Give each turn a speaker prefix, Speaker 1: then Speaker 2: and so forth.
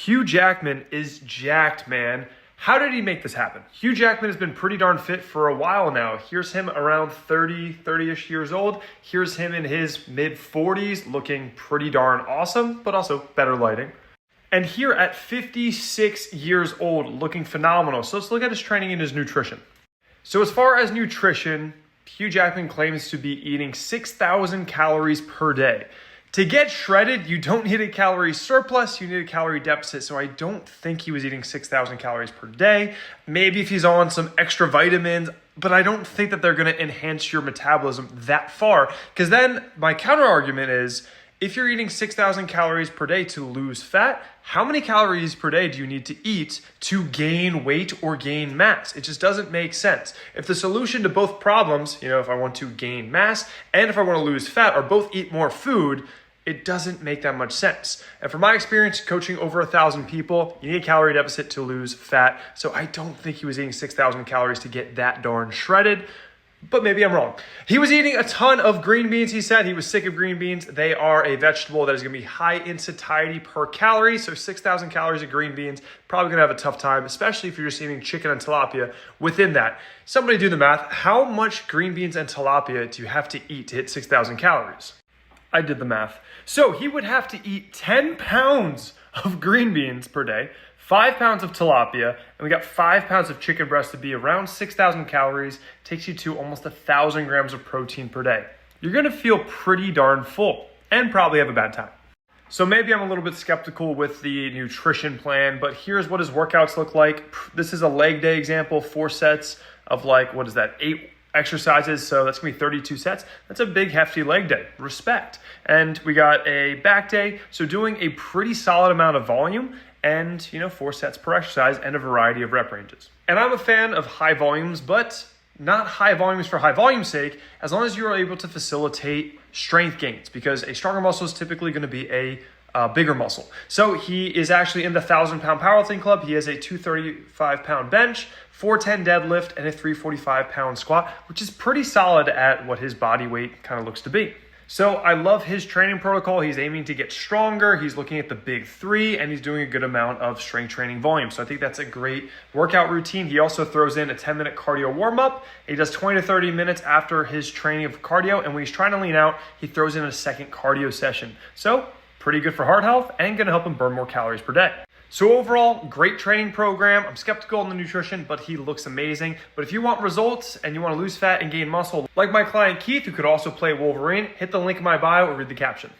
Speaker 1: Hugh Jackman is jacked, man. How did he make this happen? Hugh Jackman has been pretty darn fit for a while now. Here's him around 30-ish years old. Here's him in his mid-40s looking pretty darn awesome, but also better lighting. And here at 56 years old looking phenomenal. So let's look at his training and his nutrition. So as far as nutrition, Hugh Jackman claims to be eating 6,000 calories per day. To get shredded, you don't need a calorie surplus, you need a calorie deficit. So I don't think he was eating 6,000 calories per day. Maybe if he's on some extra vitamins, but I don't think that they're gonna enhance your metabolism that far. Because then my counter argument is, if you're eating 6,000 calories per day to lose fat, how many calories per day do you need to eat to gain weight or gain mass? It just doesn't make sense. If the solution to both problems, if I want to gain mass and if I want to lose fat, are both eat more food, it doesn't make that much sense. And from my experience coaching over 1,000 people, you need a calorie deficit to lose fat. So I don't think he was eating 6,000 calories to get that darn shredded. But maybe I'm wrong. He was eating a ton of green beans, he said. He was sick of green beans. They are a vegetable that is going to be high in satiety per calorie. So 6,000 calories of green beans, probably going to have a tough time, especially if you're just eating chicken and tilapia within that. Somebody do the math. How much green beans and tilapia do you have to eat to hit 6,000 calories? I did the math. So he would have to eat 10 pounds of green beans per day, 5 pounds of tilapia, and we got 5 pounds of chicken breast to be around 6,000 calories, takes you to almost 1,000 grams of protein per day. You're gonna feel pretty darn full and probably have a bad time. So maybe I'm a little bit skeptical with the nutrition plan, but here's what his workouts look like. This is a leg day example, 4 sets of 8 exercises. So that's gonna be 32 sets. That's a big hefty leg day, respect. And we got a back day. So doing a pretty solid amount of volume and 4 sets per exercise and a variety of rep ranges. And I'm a fan of high volumes, but not high volumes for high volume's sake, as long as you are able to facilitate strength gains, because a stronger muscle is typically going to be a bigger muscle. So he is actually in the 1,000-pound powerlifting club. He has a 235-pound bench, 410 deadlift, and a 345-pound squat, which is pretty solid at what his body weight kind of looks to be. So I love his training protocol. He's aiming to get stronger. He's looking at the big 3, and he's doing a good amount of strength training volume. So I think that's a great workout routine. He also throws in a 10-minute cardio warm-up. He does 20 to 30 minutes after his training of cardio, and when he's trying to lean out, he throws in a second cardio session. So pretty good for heart health and gonna help him burn more calories per day. So overall, great training program. I'm skeptical on the nutrition, but he looks amazing. But if you want results and you want to lose fat and gain muscle, like my client Keith, who could also play Wolverine, hit the link in my bio or read the caption.